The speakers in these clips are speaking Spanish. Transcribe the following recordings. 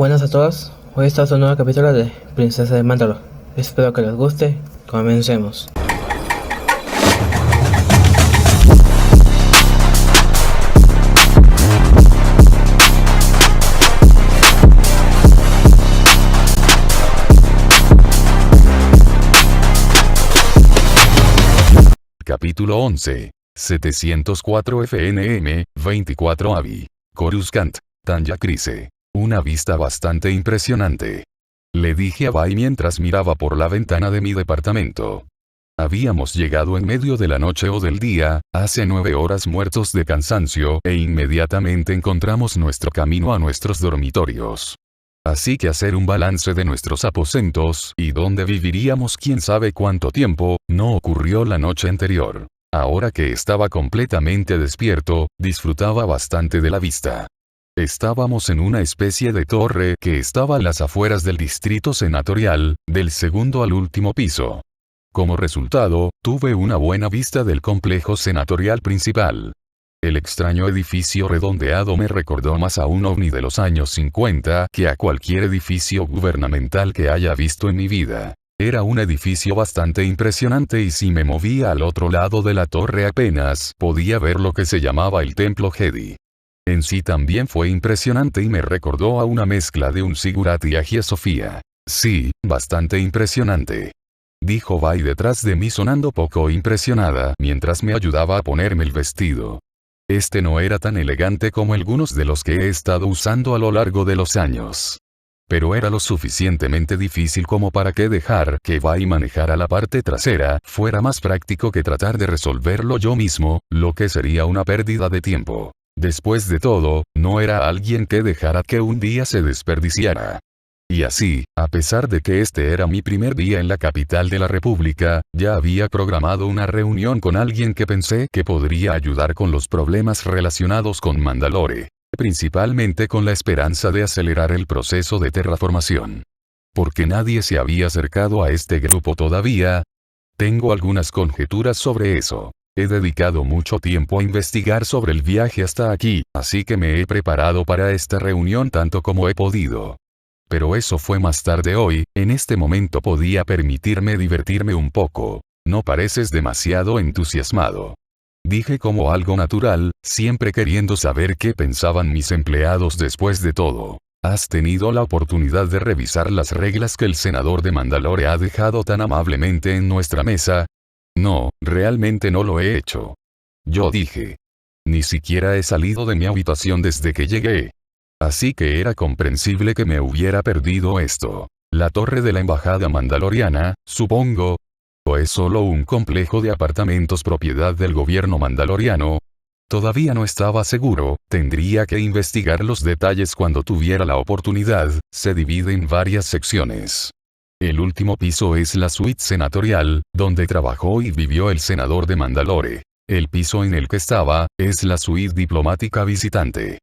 Buenas a todos, hoy está otro nuevo capítulo de Princesa de Mandalore. Espero que les guste, comencemos. Capítulo 11. 704 FNM, 24 Avi. Coruscant, Tanya Kryze. Una vista bastante impresionante. Le dije a Bai mientras miraba por la ventana de mi departamento. Habíamos llegado en medio de la noche o del día, hace 9 horas muertos de cansancio, e inmediatamente encontramos nuestro camino a nuestros dormitorios. Así que hacer un balance de nuestros aposentos, y dónde viviríamos quién sabe cuánto tiempo, no ocurrió la noche anterior. Ahora que estaba completamente despierto, disfrutaba bastante de la vista. Estábamos en una especie de torre que estaba a las afueras del distrito senatorial, del segundo al último piso. Como resultado, tuve una buena vista del complejo senatorial principal. El extraño edificio redondeado me recordó más a un ovni de los años 50 que a cualquier edificio gubernamental que haya visto en mi vida. Era un edificio bastante impresionante y si me movía al otro lado de la torre apenas podía ver lo que se llamaba el Templo Jedi. En sí también fue impresionante y me recordó a una mezcla de un Ziggurat y Hagia Sofía. Sí, bastante impresionante. Dijo Bai detrás de mí sonando poco impresionada mientras me ayudaba a ponerme el vestido. Este no era tan elegante como algunos de los que he estado usando a lo largo de los años. Pero era lo suficientemente difícil como para que dejar que Bai manejara la parte trasera fuera más práctico que tratar de resolverlo yo mismo, lo que sería una pérdida de tiempo. Después de todo, no era alguien que dejara que un día se desperdiciara. Y así, a pesar de que este era mi primer día en la capital de la República, ya había programado una reunión con alguien que pensé que podría ayudar con los problemas relacionados con Mandalore, principalmente con la esperanza de acelerar el proceso de terraformación. ¿Por qué nadie se había acercado a este grupo todavía? Tengo algunas conjeturas sobre eso. He dedicado mucho tiempo a investigar sobre el viaje hasta aquí, así que me he preparado para esta reunión tanto como he podido. Pero eso fue más tarde hoy, en este momento podía permitirme divertirme un poco. No pareces demasiado entusiasmado. Dije como algo natural, siempre queriendo saber qué pensaban mis empleados después de todo. ¿Has tenido la oportunidad de revisar las reglas que el senador de Mandalore ha dejado tan amablemente en nuestra mesa? No, realmente no lo he hecho. Yo dije. Ni siquiera he salido de mi habitación desde que llegué. Así que era comprensible que me hubiera perdido esto. La torre de la embajada mandaloriana, supongo. ¿O es solo un complejo de apartamentos propiedad del gobierno mandaloriano? Todavía no estaba seguro, tendría que investigar los detalles cuando tuviera la oportunidad. Se divide en varias secciones. El último piso es la suite senatorial, donde trabajó y vivió el senador de Mandalore. El piso en el que estaba, es la suite diplomática visitante.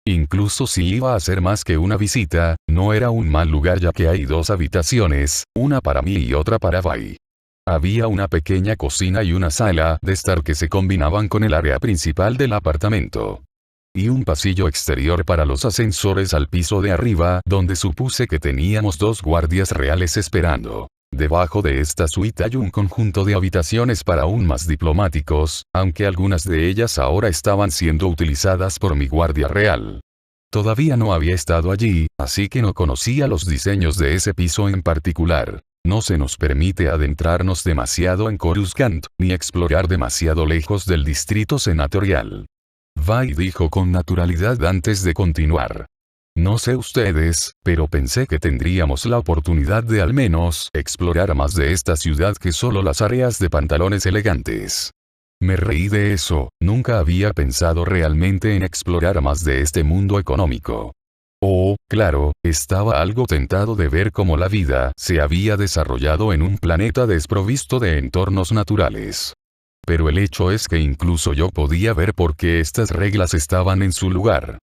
Incluso si iba a ser más que una visita, no era un mal lugar ya que hay 2 habitaciones, una para mí y otra para Bai. Había una pequeña cocina y una sala de estar que se combinaban con el área principal del apartamento. Y un pasillo exterior para los ascensores al piso de arriba, donde supuse que teníamos 2 guardias reales esperando. Debajo de esta suite hay un conjunto de habitaciones para aún más diplomáticos, aunque algunas de ellas ahora estaban siendo utilizadas por mi guardia real. Todavía no había estado allí, así que no conocía los diseños de ese piso en particular. No se nos permite adentrarnos demasiado en Coruscant, ni explorar demasiado lejos del distrito senatorial. Bai dijo con naturalidad antes de continuar. No sé ustedes, pero pensé que tendríamos la oportunidad de al menos explorar más de esta ciudad que solo las áreas de pantalones elegantes. Me reí de eso, nunca había pensado realmente en explorar más de este mundo económico. Oh, claro, estaba algo tentado de ver cómo la vida se había desarrollado en un planeta desprovisto de entornos naturales. Pero el hecho es que incluso yo podía ver por qué estas reglas estaban en su lugar.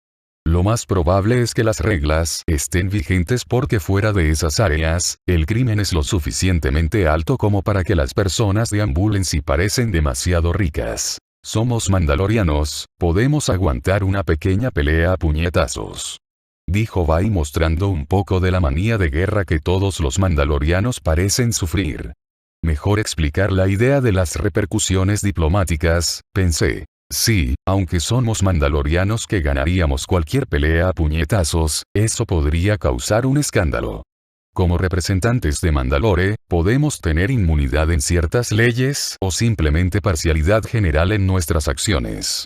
Lo más probable es que las reglas estén vigentes porque fuera de esas áreas, el crimen es lo suficientemente alto como para que las personas deambulen si parecen demasiado ricas. Somos mandalorianos, podemos aguantar una pequeña pelea a puñetazos. dijo Bai mostrando un poco de la manía de guerra que todos los mandalorianos parecen sufrir. Mejor explicar la idea de las repercusiones diplomáticas, pensé. Sí, aunque somos mandalorianos que ganaríamos cualquier pelea a puñetazos, eso podría causar un escándalo. Como representantes de Mandalore, podemos tener inmunidad en ciertas leyes o simplemente parcialidad general en nuestras acciones.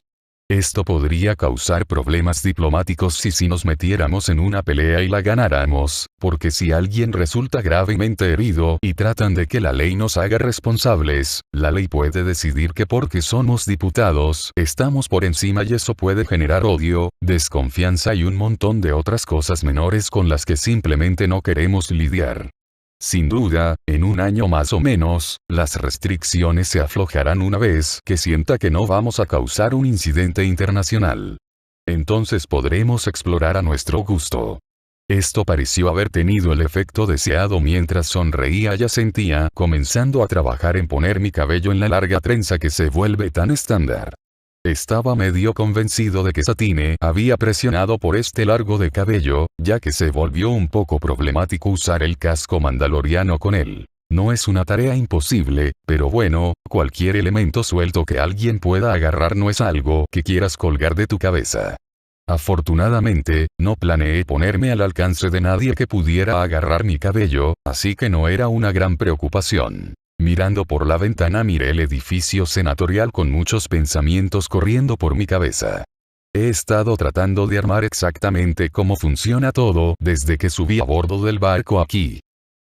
Esto podría causar problemas diplomáticos si nos metiéramos en una pelea y la ganáramos, porque si alguien resulta gravemente herido y tratan de que la ley nos haga responsables, la ley puede decidir que porque somos diputados, estamos por encima y eso puede generar odio, desconfianza y un montón de otras cosas menores con las que simplemente no queremos lidiar. Sin duda, en un año más o menos, las restricciones se aflojarán una vez que sienta que no vamos a causar un incidente internacional. Entonces podremos explorar a nuestro gusto. Esto pareció haber tenido el efecto deseado mientras sonreía y asentía, comenzando a trabajar en poner mi cabello en la larga trenza que se vuelve tan estándar. Estaba medio convencido de que Satine había presionado por este largo de cabello, ya que se volvió un poco problemático usar el casco mandaloriano con él. No es una tarea imposible, pero bueno, cualquier elemento suelto que alguien pueda agarrar no es algo que quieras colgar de tu cabeza. Afortunadamente, no planeé ponerme al alcance de nadie que pudiera agarrar mi cabello, así que no era una gran preocupación. Mirando por la ventana miré el edificio senatorial con muchos pensamientos corriendo por mi cabeza. He estado tratando de armar exactamente cómo funciona todo desde que subí a bordo del barco aquí.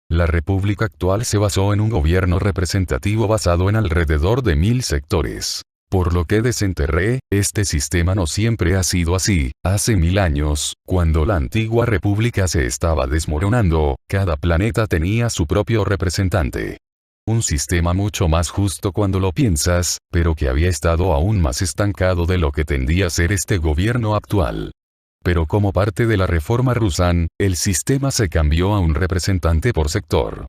La república actual se basó en un gobierno representativo basado en alrededor de 1000 sectores. Por lo que desenterré, este sistema no siempre ha sido así. Hace 1000 años, cuando la antigua república se estaba desmoronando, cada planeta tenía su propio representante. Un sistema mucho más justo cuando lo piensas, pero que había estado aún más estancado de lo que tendía a ser este gobierno actual. Pero como parte de la reforma Rusan, el sistema se cambió a un representante por sector.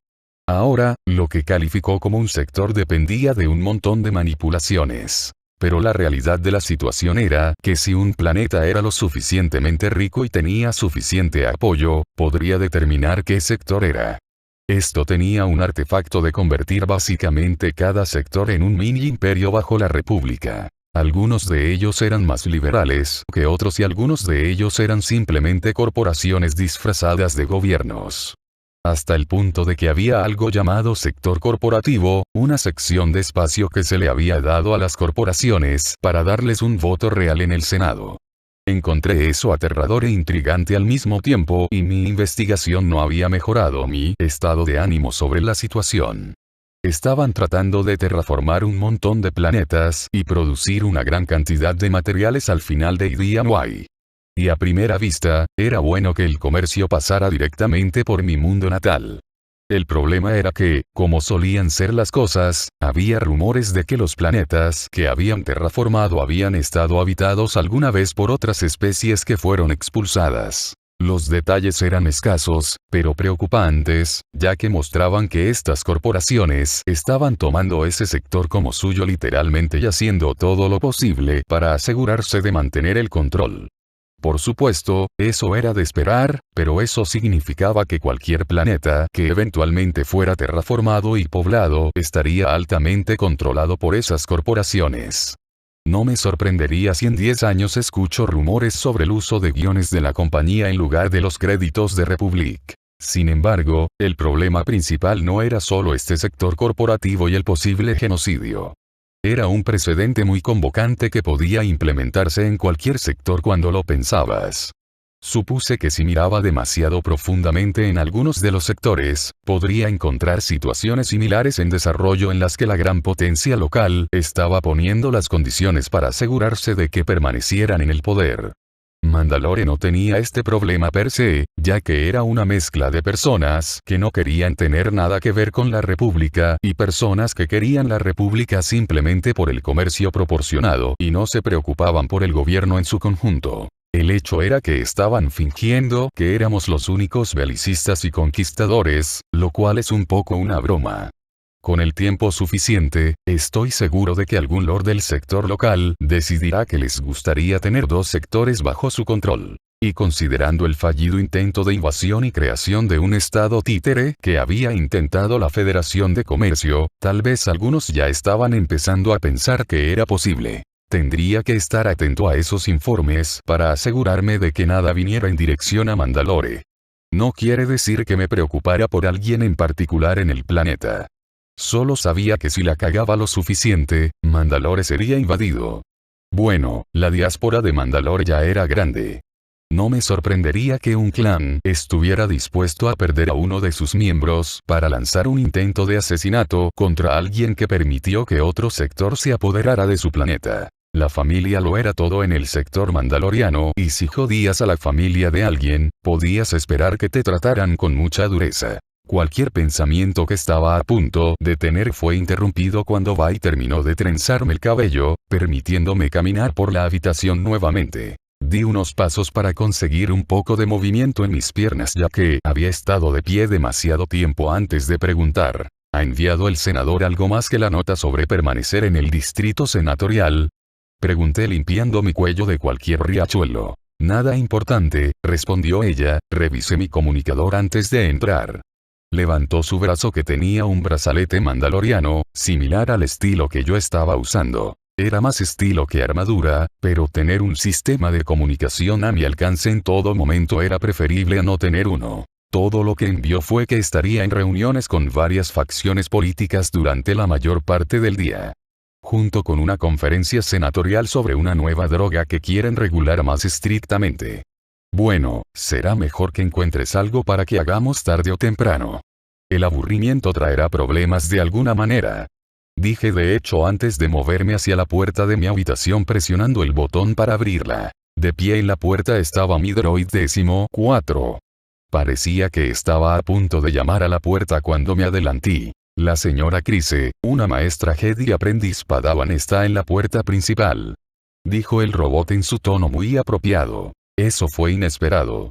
Ahora, lo que calificó como un sector dependía de un montón de manipulaciones. Pero la realidad de la situación era que si un planeta era lo suficientemente rico y tenía suficiente apoyo, podría determinar qué sector era. Esto tenía un artefacto de convertir básicamente cada sector en un mini imperio bajo la república. Algunos de ellos eran más liberales que otros y algunos de ellos eran simplemente corporaciones disfrazadas de gobiernos. Hasta el punto de que había algo llamado sector corporativo, una sección de espacio que se le había dado a las corporaciones para darles un voto real en el Senado. Encontré eso aterrador e intrigante al mismo tiempo y mi investigación no había mejorado mi estado de ánimo sobre la situación. Estaban tratando de terraformar un montón de planetas y producir una gran cantidad de materiales al final de Idianwai. Y a primera vista, era bueno que el comercio pasara directamente por mi mundo natal. El problema era que, como solían ser las cosas, había rumores de que los planetas que habían terraformado habían estado habitados alguna vez por otras especies que fueron expulsadas. Los detalles eran escasos, pero preocupantes, ya que mostraban que estas corporaciones estaban tomando ese sector como suyo literalmente y haciendo todo lo posible para asegurarse de mantener el control. Por supuesto, eso era de esperar, pero eso significaba que cualquier planeta que eventualmente fuera terraformado y poblado estaría altamente controlado por esas corporaciones. No me sorprendería si en 10 años escucho rumores sobre el uso de guiones de la compañía en lugar de los créditos de Republic. Sin embargo, el problema principal no era solo este sector corporativo y el posible genocidio. Era un precedente muy convocante que podía implementarse en cualquier sector cuando lo pensabas. Supuse que si miraba demasiado profundamente en algunos de los sectores, podría encontrar situaciones similares en desarrollo en las que la gran potencia local estaba poniendo las condiciones para asegurarse de que permanecieran en el poder. Mandalore no tenía este problema per se, ya que era una mezcla de personas que no querían tener nada que ver con la República y personas que querían la República simplemente por el comercio proporcionado y no se preocupaban por el gobierno en su conjunto. El hecho era que estaban fingiendo que éramos los únicos belicistas y conquistadores, lo cual es un poco una broma. Con el tiempo suficiente, estoy seguro de que algún lord del sector local decidirá que les gustaría tener dos sectores bajo su control. Y considerando el fallido intento de invasión y creación de un estado títere que había intentado la Federación de Comercio, tal vez algunos ya estaban empezando a pensar que era posible. Tendría que estar atento a esos informes para asegurarme de que nada viniera en dirección a Mandalore. No quiere decir que me preocupara por alguien en particular en el planeta. Solo sabía que si la cagaba lo suficiente, Mandalore sería invadido. Bueno, la diáspora de Mandalore ya era grande. No me sorprendería que un clan estuviera dispuesto a perder a uno de sus miembros para lanzar un intento de asesinato contra alguien que permitió que otro sector se apoderara de su planeta. La familia lo era todo en el sector mandaloriano, y si jodías a la familia de alguien, podías esperar que te trataran con mucha dureza. Cualquier pensamiento que estaba a punto de tener fue interrumpido cuando Bai terminó de trenzarme el cabello, permitiéndome caminar por la habitación nuevamente. Di unos pasos para conseguir un poco de movimiento en mis piernas ya que había estado de pie demasiado tiempo antes de preguntar. ¿Ha enviado el senador algo más que la nota sobre permanecer en el distrito senatorial? Pregunté limpiando mi cuello de cualquier riachuelo. Nada importante, respondió ella, revisé mi comunicador antes de entrar. Levantó su brazo que tenía un brazalete mandaloriano, similar al estilo que yo estaba usando. Era más estilo que armadura, pero tener un sistema de comunicación a mi alcance en todo momento era preferible a no tener uno. Todo lo que envió fue que estaría en reuniones con varias facciones políticas durante la mayor parte del día. Junto con una conferencia senatorial sobre una nueva droga que quieren regular más estrictamente. Bueno, será mejor que encuentres algo para que hagamos tarde o temprano. El aburrimiento traerá problemas de alguna manera. Dije de hecho antes de moverme hacia la puerta de mi habitación presionando el botón para abrirla. De pie en la puerta estaba mi droid 14. Parecía que estaba a punto de llamar a la puerta cuando me adelanté. La señora Crise, una maestra Jedi aprendiz Padawan está en la puerta principal. Dijo el robot en su tono muy apropiado. Eso fue inesperado.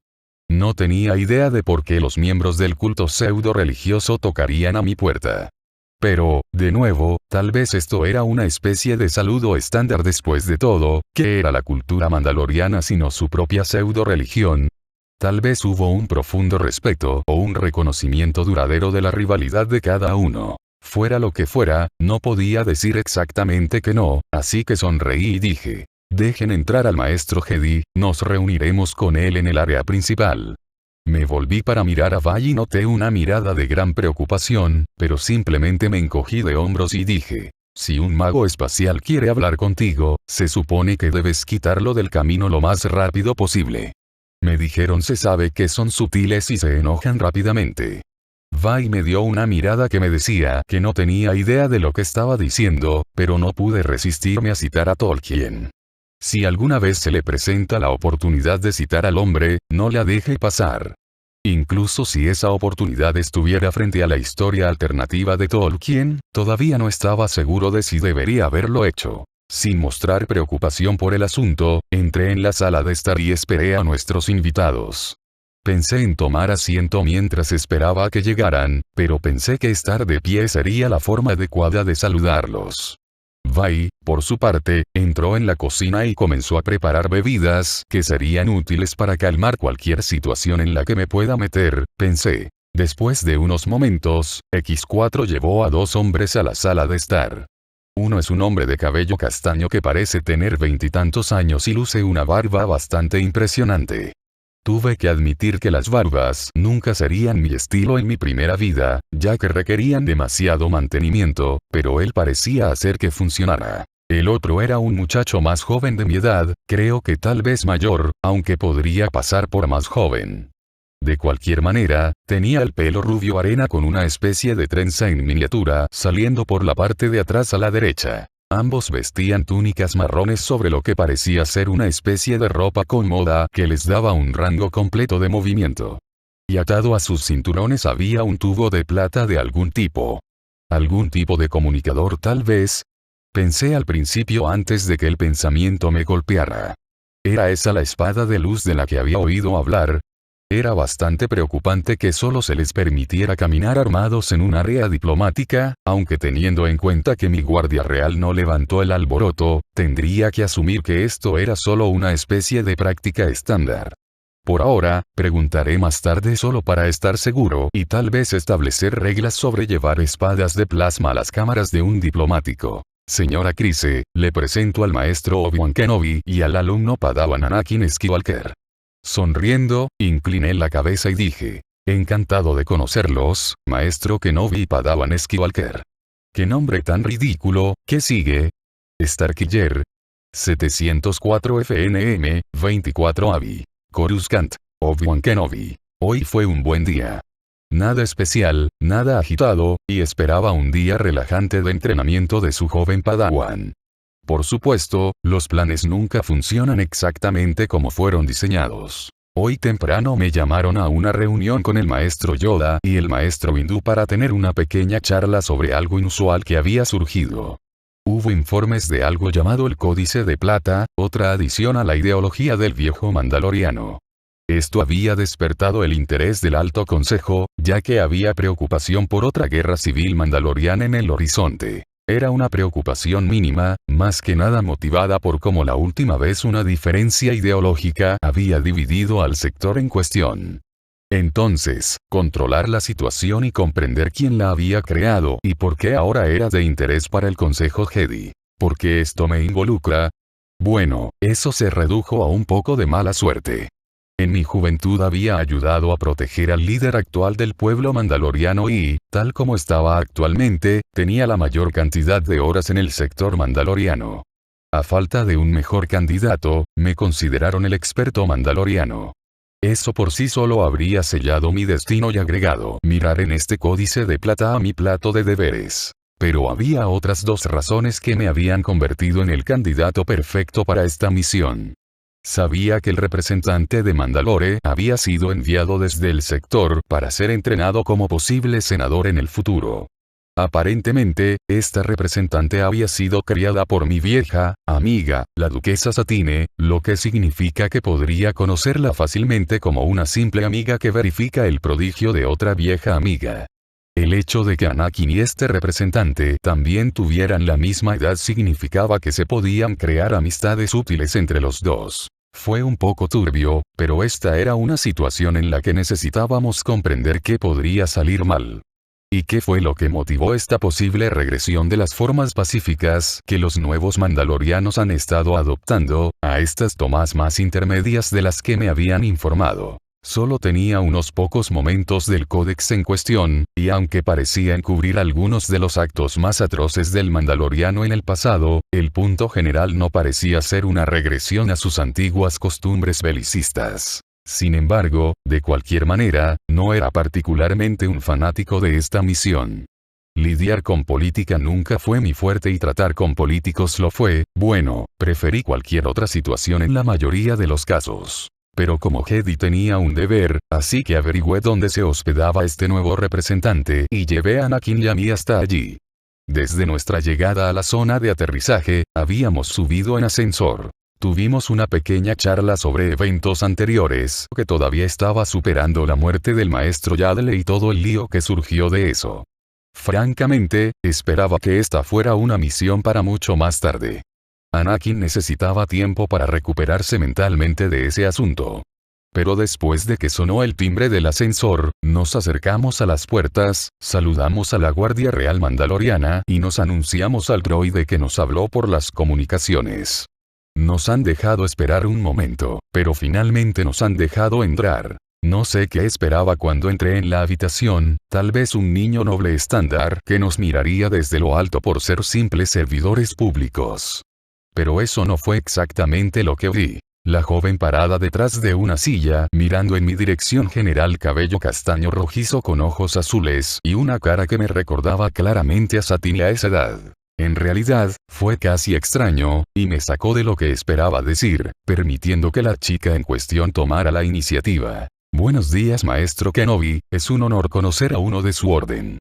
No tenía idea de por qué los miembros del culto pseudo-religioso tocarían a mi puerta. Pero, de nuevo, tal vez esto era una especie de saludo estándar después de todo, ¿qué era la cultura mandaloriana sino su propia pseudo-religión? Tal vez hubo un profundo respeto o un reconocimiento duradero de la rivalidad de cada uno. Fuera lo que fuera, no podía decir exactamente que no, así que sonreí y dije, dejen entrar al maestro Jedi, nos reuniremos con él en el área principal. Me volví para mirar a Bai y noté una mirada de gran preocupación, pero simplemente me encogí de hombros y dije, si un mago espacial quiere hablar contigo, se supone que debes quitarlo del camino lo más rápido posible. Me dijeron se sabe que son sutiles y se enojan rápidamente. Bai me dio una mirada que me decía que no tenía idea de lo que estaba diciendo, pero no pude resistirme a citar a Tolkien. Si alguna vez se le presenta la oportunidad de citar al hombre, no la deje pasar. Incluso si esa oportunidad estuviera frente a la historia alternativa de Tolkien, todavía no estaba seguro de si debería haberlo hecho. Sin mostrar preocupación por el asunto, entré en la sala de estar y esperé a nuestros invitados. Pensé en tomar asiento mientras esperaba a que llegaran, pero pensé que estar de pie sería la forma adecuada de saludarlos. Bai, por su parte, entró en la cocina y comenzó a preparar bebidas que serían útiles para calmar cualquier situación en la que me pueda meter, pensé. Después de unos momentos, X4 llevó a 2 hombres a la sala de estar. Uno es un hombre de cabello castaño que parece tener 20 y tantos años y luce una barba bastante impresionante. Tuve que admitir que las barbas nunca serían mi estilo en mi primera vida, ya que requerían demasiado mantenimiento, pero él parecía hacer que funcionara. El otro era un muchacho más joven de mi edad, creo que tal vez mayor, aunque podría pasar por más joven. De cualquier manera, tenía el pelo rubio arena con una especie de trenza en miniatura saliendo por la parte de atrás a la derecha. Ambos vestían túnicas marrones sobre lo que parecía ser una especie de ropa cómoda que les daba un rango completo de movimiento. Y atado a sus cinturones había un tubo de plata de algún tipo. ¿Algún tipo de comunicador tal vez? Pensé al principio antes de que el pensamiento me golpeara. ¿Era esa la espada de luz de la que había oído hablar? Era bastante preocupante que solo se les permitiera caminar armados en un área diplomática, aunque teniendo en cuenta que mi guardia real no levantó el alboroto, tendría que asumir que esto era solo una especie de práctica estándar. Por ahora, preguntaré más tarde solo para estar seguro y tal vez establecer reglas sobre llevar espadas de plasma a las cámaras de un diplomático. Señora Kryze, le presento al maestro Obi-Wan Kenobi y al alumno Padawan Anakin Skywalker. Sonriendo, incliné la cabeza y dije: encantado de conocerlos, maestro Kenobi y Padawan Skywalker. ¿Qué nombre tan ridículo? ¿Qué sigue? Starkiller. 704 FNM, 24 AVI. Coruscant. Obi-Wan Kenobi. Hoy fue un buen día. Nada especial, nada agitado, y esperaba un día relajante de entrenamiento de su joven Padawan. Por supuesto, los planes nunca funcionan exactamente como fueron diseñados. Hoy temprano me llamaron a una reunión con el maestro Yoda y el maestro Windu para tener una pequeña charla sobre algo inusual que había surgido. Hubo informes de algo llamado el Códice de Plata, otra adición a la ideología del viejo Mandaloriano. Esto había despertado el interés del Alto Consejo, ya que había preocupación por otra guerra civil mandaloriana en el horizonte. Era una preocupación mínima, más que nada motivada por cómo la última vez una diferencia ideológica había dividido al sector en cuestión. Entonces, controlar la situación y comprender quién la había creado y por qué ahora era de interés para el Consejo Jedi. ¿Por qué esto me involucra? Bueno, eso se redujo a un poco de mala suerte. En mi juventud había ayudado a proteger al líder actual del pueblo mandaloriano y, tal como estaba actualmente, tenía la mayor cantidad de horas en el sector mandaloriano. A falta de un mejor candidato, me consideraron el experto mandaloriano. Eso por sí solo habría sellado mi destino y agregado mirar en este códice de plata a mi plato de deberes. Pero había otras dos razones que me habían convertido en el candidato perfecto para esta misión. Sabía que el representante de Mandalore había sido enviado desde el sector para ser entrenado como posible senador en el futuro. Aparentemente, esta representante había sido criada por mi vieja amiga, la duquesa Satine, lo que significa que podría conocerla fácilmente como una simple amiga que verifica el prodigio de otra vieja amiga. El hecho de que Anakin y este representante también tuvieran la misma edad significaba que se podían crear amistades útiles entre los dos. Fue un poco turbio, pero esta era una situación en la que necesitábamos comprender qué podría salir mal. ¿Y qué fue lo que motivó esta posible regresión de las formas pacíficas que los nuevos mandalorianos han estado adoptando, a estas tomas más intermedias de las que me habían informado? Solo tenía unos pocos momentos del códex en cuestión, y aunque parecía encubrir algunos de los actos más atroces del mandaloriano en el pasado, el punto general no parecía ser una regresión a sus antiguas costumbres belicistas. Sin embargo, de cualquier manera, no era particularmente un fanático de esta misión. Lidiar con política nunca fue mi fuerte y tratar con políticos lo fue. Bueno, preferí cualquier otra situación en la mayoría de los casos. Pero como Jedi tenía un deber, así que averigüé dónde se hospedaba este nuevo representante y llevé a Anakin y a mí hasta allí. Desde nuestra llegada a la zona de aterrizaje, habíamos subido en ascensor. Tuvimos una pequeña charla sobre eventos anteriores, que todavía estaba superando la muerte del maestro Yaddle y todo el lío que surgió de eso. Francamente, esperaba que esta fuera una misión para mucho más tarde. Anakin necesitaba tiempo para recuperarse mentalmente de ese asunto. Pero después de que sonó el timbre del ascensor, nos acercamos a las puertas, saludamos a la Guardia Real Mandaloriana y nos anunciamos al droide que nos habló por las comunicaciones. Nos han dejado esperar un momento, pero finalmente nos han dejado entrar. No sé qué esperaba cuando entré en la habitación, tal vez un niño noble estándar que nos miraría desde lo alto por ser simples servidores públicos. Pero eso no fue exactamente lo que vi. La joven parada detrás de una silla, mirando en mi dirección, general cabello castaño rojizo con ojos azules y una cara que me recordaba claramente a Satine a esa edad. En realidad, fue casi extraño, y me sacó de lo que esperaba decir, permitiendo que la chica en cuestión tomara la iniciativa. Buenos días maestro Kenobi, es un honor conocer a uno de su orden.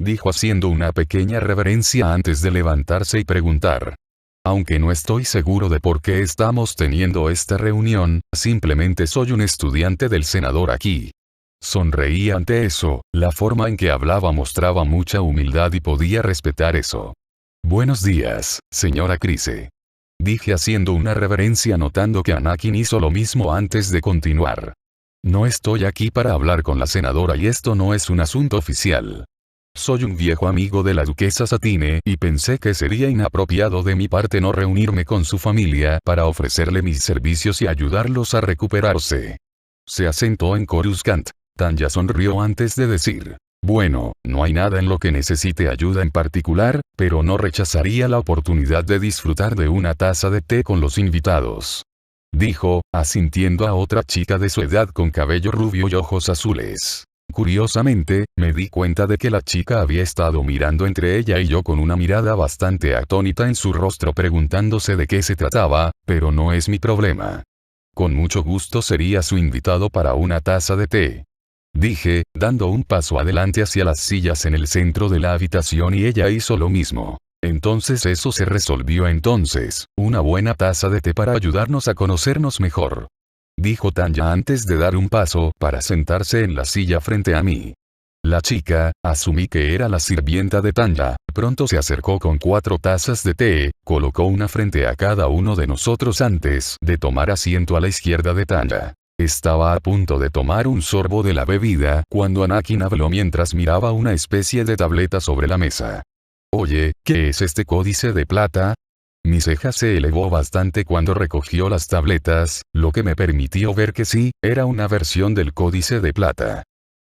Dijo haciendo una pequeña reverencia antes de levantarse y preguntar. Aunque no estoy seguro de por qué estamos teniendo esta reunión, simplemente soy un estudiante del senador aquí. Sonreí ante eso, la forma en que hablaba mostraba mucha humildad y podía respetar eso. Buenos días, señora Kryze. Dije haciendo una reverencia notando que Anakin hizo lo mismo antes de continuar. No estoy aquí para hablar con la senadora y esto no es un asunto oficial. Soy un viejo amigo de la duquesa Satine y pensé que sería inapropiado de mi parte no reunirme con su familia para ofrecerle mis servicios y ayudarlos a recuperarse. Se asentó en Coruscant. Tanya sonrió antes de decir: bueno, no hay nada en lo que necesite ayuda en particular, pero no rechazaría la oportunidad de disfrutar de una taza de té con los invitados. Dijo, asintiendo a otra chica de su edad con cabello rubio y ojos azules. Curiosamente, me di cuenta de que la chica había estado mirando entre ella y yo con una mirada bastante atónita en su rostro preguntándose de qué se trataba, pero no es mi problema. Con mucho gusto sería su invitado para una taza de té. Dije, dando un paso adelante hacia las sillas en el centro de la habitación y ella hizo lo mismo. Entonces eso se resolvió entonces, una buena taza de té para ayudarnos a conocernos mejor. Dijo Tanya antes de dar un paso para sentarse en la silla frente a mí. La chica, asumí que era la sirvienta de Tanya, pronto se acercó con 4 tazas de té, colocó una frente a cada uno de nosotros antes de tomar asiento a la izquierda de Tanya. Estaba a punto de tomar un sorbo de la bebida cuando Anakin habló mientras miraba una especie de tableta sobre la mesa. Oye, ¿qué es este códice de plata? Mi ceja se elevó bastante cuando recogió las tabletas, lo que me permitió ver que sí, era una versión del códice de plata.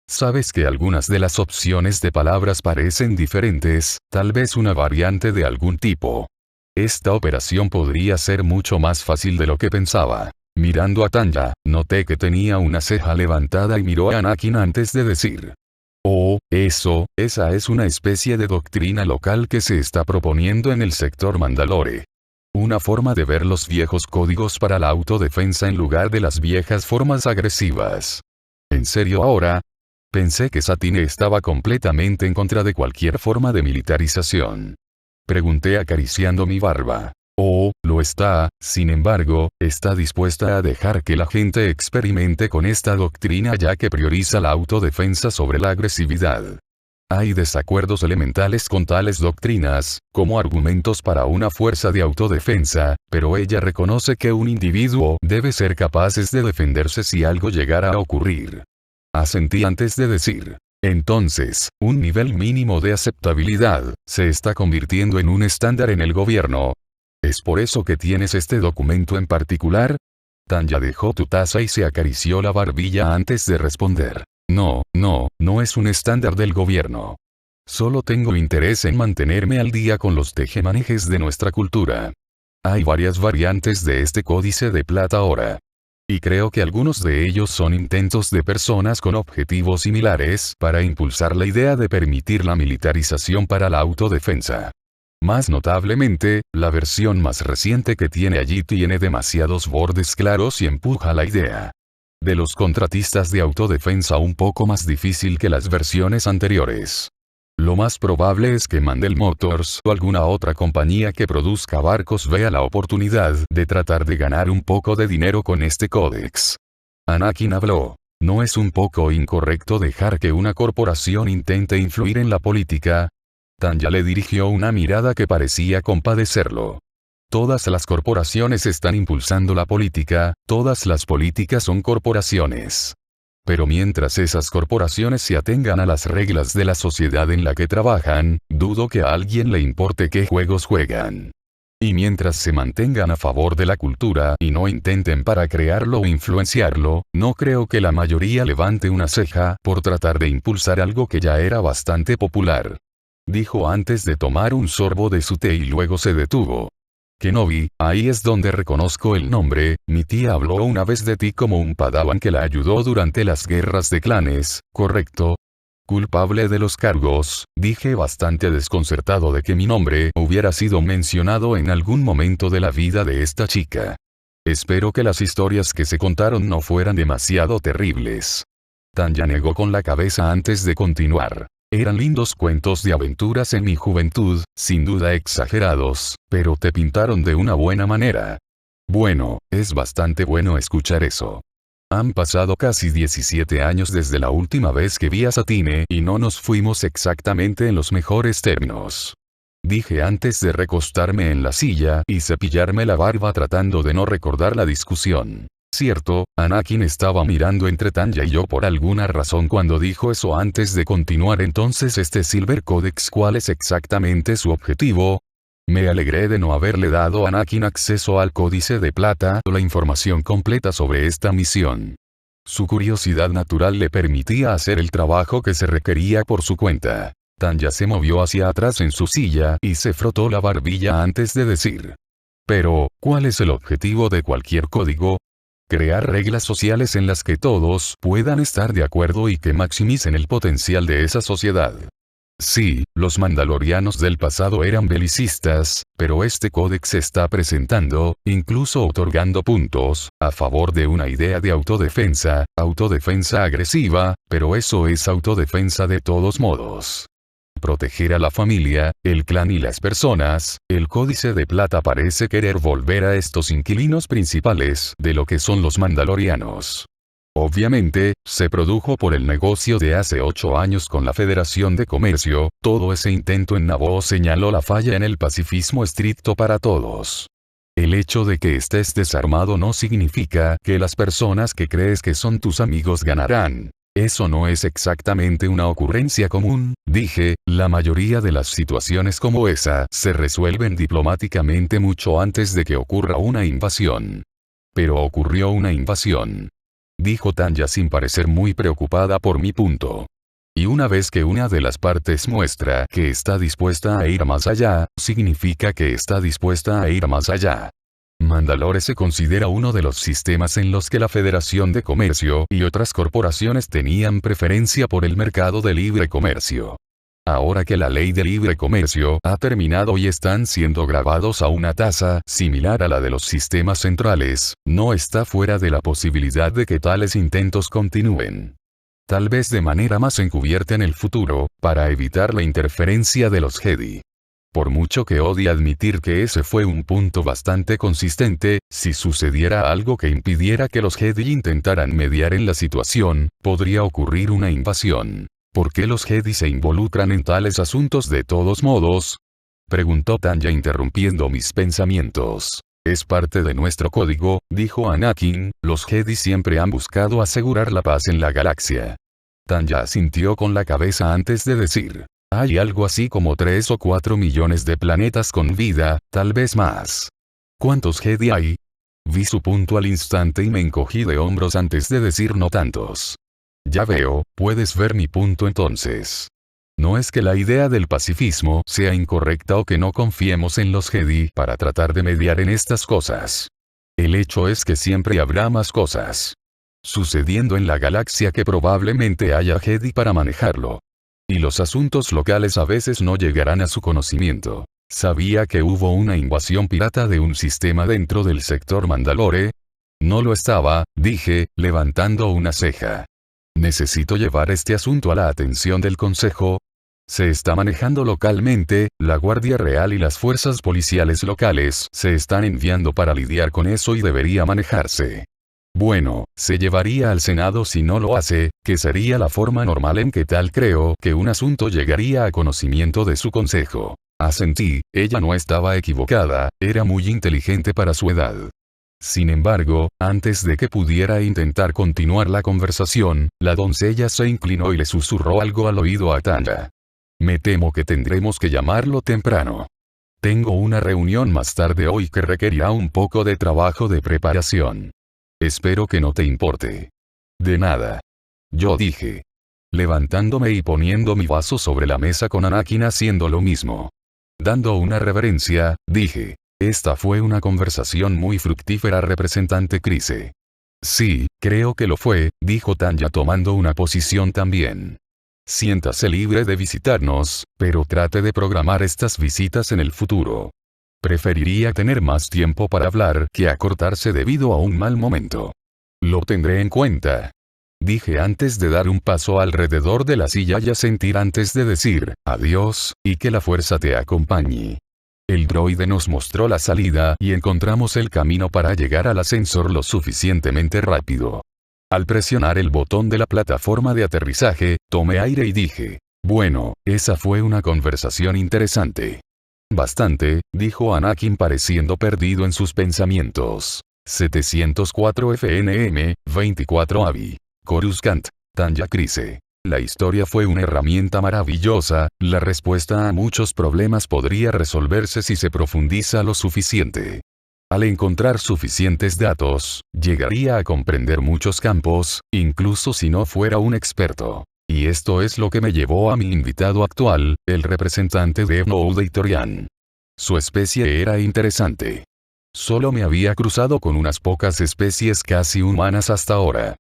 Sabes que algunas de las opciones de palabras parecen diferentes, tal vez una variante de algún tipo. Esta operación podría ser mucho más fácil de lo que pensaba. Mirando a Tanya, noté que tenía una ceja levantada y miró a Anakin antes de decir: oh, esa es una especie de doctrina local que se está proponiendo en el sector Mandalore. Una forma de ver los viejos códigos para la autodefensa en lugar de las viejas formas agresivas. ¿En serio ahora? Pensé que Satine estaba completamente en contra de cualquier forma de militarización. Pregunté acariciando mi barba. Oh, lo está, sin embargo, está dispuesta a dejar que la gente experimente con esta doctrina ya que prioriza la autodefensa sobre la agresividad. Hay desacuerdos elementales con tales doctrinas, como argumentos para una fuerza de autodefensa, pero ella reconoce que un individuo debe ser capaz de defenderse si algo llegara a ocurrir. Asentí antes de decir: entonces, un nivel mínimo de aceptabilidad se está convirtiendo en un estándar en el gobierno. ¿Es por eso que tienes este documento en particular? Tanya dejó tu taza y se acarició la barbilla antes de responder. No es un estándar del gobierno. Solo tengo interés en mantenerme al día con los tejemanejes de nuestra cultura. Hay varias variantes de este códice de plata ahora. Y creo que algunos de ellos son intentos de personas con objetivos similares para impulsar la idea de permitir la militarización para la autodefensa. Más notablemente, la versión más reciente que tiene allí tiene demasiados bordes claros y empuja la idea de los contratistas de autodefensa un poco más difícil que las versiones anteriores. Lo más probable es que Mandel Motors o alguna otra compañía que produzca barcos vea la oportunidad de tratar de ganar un poco de dinero con este códex. Anakin habló. ¿No es un poco incorrecto dejar que una corporación intente influir en la política? Tanya le dirigió una mirada que parecía compadecerlo. Todas las corporaciones están impulsando la política, todas las políticas son corporaciones. Pero mientras esas corporaciones se atengan a las reglas de la sociedad en la que trabajan, dudo que a alguien le importe qué juegos juegan. Y mientras se mantengan a favor de la cultura y no intenten para crearlo o influenciarlo, no creo que la mayoría levante una ceja por tratar de impulsar algo que ya era bastante popular. Dijo antes de tomar un sorbo de su té y luego se detuvo. Kenobi, ahí es donde reconozco el nombre, mi tía habló una vez de ti como un padawan que la ayudó durante las guerras de clanes, ¿correcto? Culpable de los cargos, dije bastante desconcertado de que mi nombre hubiera sido mencionado en algún momento de la vida de esta chica. Espero que las historias que se contaron no fueran demasiado terribles. Tanya negó con la cabeza antes de continuar. Eran lindos cuentos de aventuras en mi juventud, sin duda exagerados, pero te pintaron de una buena manera. Bueno, es bastante bueno escuchar eso. Han pasado casi 17 años desde la última vez que vi a Satine y no nos fuimos exactamente en los mejores términos. Dije antes de recostarme en la silla y cepillarme la barba tratando de no recordar la discusión. Cierto, Anakin estaba mirando entre Tanya y yo por alguna razón cuando dijo eso. Antes de continuar, entonces este Silver Codex, ¿cuál es exactamente su objetivo? Me alegré de no haberle dado a Anakin acceso al Códice de Plata o la información completa sobre esta misión. Su curiosidad natural le permitía hacer el trabajo que se requería por su cuenta. Tanya se movió hacia atrás en su silla y se frotó la barbilla antes de decir: pero, ¿cuál es el objetivo de cualquier código? Crear reglas sociales en las que todos puedan estar de acuerdo y que maximicen el potencial de esa sociedad. Sí, los mandalorianos del pasado eran belicistas, pero este códex está presentando, incluso otorgando puntos, a favor de una idea de autodefensa agresiva, pero eso es autodefensa de todos modos. Proteger a la familia, el clan y las personas. El Códice de Plata parece querer volver a estos inquilinos principales de lo que son los mandalorianos. Obviamente, se produjo por el negocio de hace 8 años con la Federación de Comercio. Todo ese intento en Naboo señaló la falla en el pacifismo estricto para todos. El hecho de que estés desarmado no significa que las personas que crees que son tus amigos ganarán. Eso no es exactamente una ocurrencia común, dije. La mayoría de las situaciones como esa se resuelven diplomáticamente mucho antes de que ocurra una invasión. Pero ocurrió una invasión, dijo Tanya sin parecer muy preocupada por mi punto. Y una vez que una de las partes muestra que está dispuesta a ir más allá, significa que está dispuesta a ir más allá. Mandalore se considera uno de los sistemas en los que la Federación de Comercio y otras corporaciones tenían preferencia por el mercado de libre comercio. Ahora que la ley de libre comercio ha terminado y están siendo grabados a una tasa similar a la de los sistemas centrales, no está fuera de la posibilidad de que tales intentos continúen. Tal vez de manera más encubierta en el futuro, para evitar la interferencia de los Jedi. Por mucho que odie admitir que ese fue un punto bastante consistente, si sucediera algo que impidiera que los Jedi intentaran mediar en la situación, podría ocurrir una invasión. ¿Por qué los Jedi se involucran en tales asuntos de todos modos? Preguntó Tanya interrumpiendo mis pensamientos. Es parte de nuestro código, dijo Anakin. Los Jedi siempre han buscado asegurar la paz en la galaxia. Tanya asintió con la cabeza antes de decir: hay algo así como 3 o 4 millones de planetas con vida, tal vez más. ¿Cuántos Jedi hay? Vi su punto al instante y me encogí de hombros antes de decir: no tantos. Ya veo, puedes ver mi punto entonces. No es que la idea del pacifismo sea incorrecta o que no confiemos en los Jedi para tratar de mediar en estas cosas. El hecho es que siempre habrá más cosas sucediendo en la galaxia que probablemente haya Jedi para manejarlo. Y los asuntos locales a veces no llegarán a su conocimiento. ¿Sabía que hubo una invasión pirata de un sistema dentro del sector Mandalore? No lo estaba, dije, levantando una ceja. Necesito llevar este asunto a la atención del Consejo. Se está manejando localmente, la Guardia Real y las fuerzas policiales locales se están enviando para lidiar con eso y debería manejarse. Bueno, se llevaría al Senado si no lo hace, que sería la forma normal en que tal creo que un asunto llegaría a conocimiento de su consejo. Asentí, ella no estaba equivocada, era muy inteligente para su edad. Sin embargo, antes de que pudiera intentar continuar la conversación, la doncella se inclinó y le susurró algo al oído a Tanya. Me temo que tendremos que llamarlo temprano. Tengo una reunión más tarde hoy que requerirá un poco de trabajo de preparación. Espero que no te importe. De nada. Yo dije, levantándome y poniendo mi vaso sobre la mesa con Anakin haciendo lo mismo. Dando una reverencia, dije, esta fue una conversación muy fructífera, representante Kryze. Sí, creo que lo fue, dijo Tanya tomando una posición también. Siéntase libre de visitarnos, pero trate de programar estas visitas en el futuro. Preferiría tener más tiempo para hablar que acortarse debido a un mal momento. Lo tendré en cuenta. Dije antes de dar un paso alrededor de la silla y asentir antes de decir, adiós, y que la fuerza te acompañe. El droide nos mostró la salida y encontramos el camino para llegar al ascensor lo suficientemente rápido. Al presionar el botón de la plataforma de aterrizaje, tomé aire y dije, bueno, esa fue una conversación interesante. Bastante, dijo Anakin pareciendo perdido en sus pensamientos. 704 FNM, 24 AVI. Coruscant, Tanya Crise. La historia fue una herramienta maravillosa, la respuesta a muchos problemas podría resolverse si se profundiza lo suficiente. Al encontrar suficientes datos, llegaría a comprender muchos campos, incluso si no fuera un experto. Y esto es lo que me llevó a mi invitado actual, el representante de Ivnouditorian. Su especie era interesante. Solo me había cruzado con unas pocas especies casi humanas hasta ahora.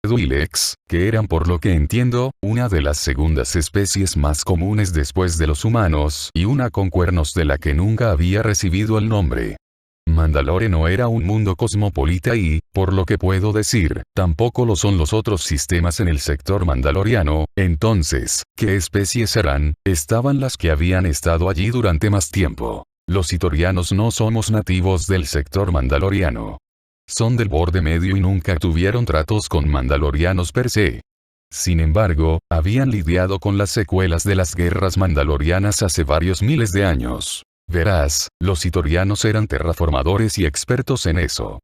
Duilex, que eran por lo que entiendo, una de las segundas especies más comunes después de los humanos y una con cuernos de la que nunca había recibido el nombre. Mandalore no era un mundo cosmopolita y, por lo que puedo decir, tampoco lo son los otros sistemas en el sector mandaloriano. Entonces, ¿qué especies eran? Estaban las que habían estado allí durante más tiempo. Los itorianos no somos nativos del sector mandaloriano. Son del borde medio y nunca tuvieron tratos con mandalorianos per se. Sin embargo, habían lidiado con las secuelas de las guerras mandalorianas hace varios miles de años. Verás, los itorianos eran terraformadores y expertos en eso.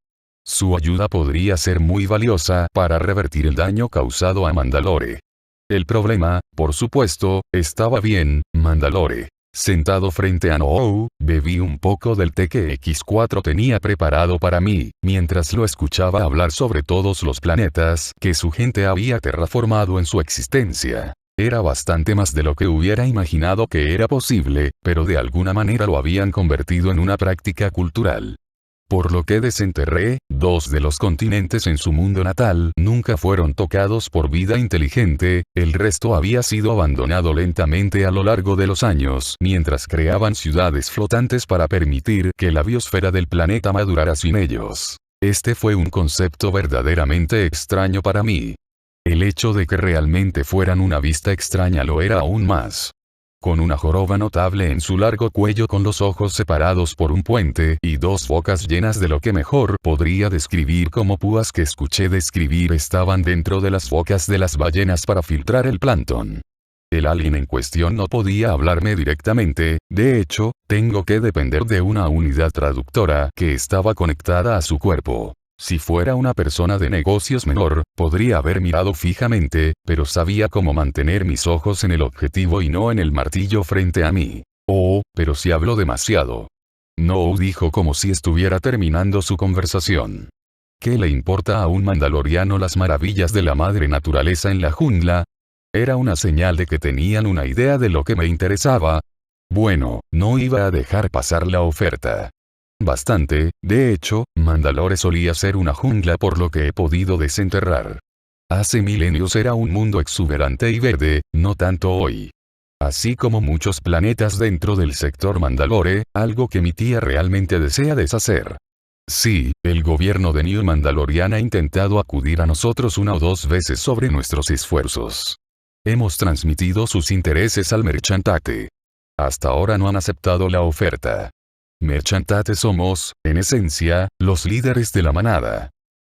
Su ayuda podría ser muy valiosa para revertir el daño causado a Mandalore. El problema, por supuesto, estaba bien, Mandalore. Sentado frente a Noou, bebí un poco del té que X4 tenía preparado para mí, mientras lo escuchaba hablar sobre todos los planetas que su gente había terraformado en su existencia. Era bastante más de lo que hubiera imaginado que era posible, pero de alguna manera lo habían convertido en una práctica cultural. Por lo que desenterré, 2 de los continentes en su mundo natal nunca fueron tocados por vida inteligente, el resto había sido abandonado lentamente a lo largo de los años mientras creaban ciudades flotantes para permitir que la biosfera del planeta madurara sin ellos. Este fue un concepto verdaderamente extraño para mí. El hecho de que realmente fueran una vista extraña lo era aún más. Con una joroba notable en su largo cuello con los ojos separados por un puente y 2 bocas llenas de lo que mejor podría describir como púas que escuché describir estaban dentro de las bocas de las ballenas para filtrar el plancton. El alien en cuestión no podía hablarme directamente, de hecho, tengo que depender de una unidad traductora que estaba conectada a su cuerpo. Si fuera una persona de negocios menor, podría haber mirado fijamente, pero sabía cómo mantener mis ojos en el objetivo y no en el martillo frente a mí. Oh, pero si hablo demasiado. No, dijo como si estuviera terminando su conversación. ¿Qué le importa a un mandaloriano las maravillas de la madre naturaleza en la jungla? Era una señal de que tenían una idea de lo que me interesaba. Bueno, no iba a dejar pasar la oferta. Bastante, de hecho, Mandalore solía ser una jungla por lo que he podido desenterrar. Hace milenios era un mundo exuberante y verde, no tanto hoy. Así como muchos planetas dentro del sector Mandalore, algo que mi tía realmente desea deshacer. Sí, el gobierno de New Mandalorian ha intentado acudir a nosotros 1 o 2 veces sobre nuestros esfuerzos. Hemos transmitido sus intereses al Merchantate. Hasta ahora no han aceptado la oferta. Merchantate somos, en esencia, los líderes de la manada.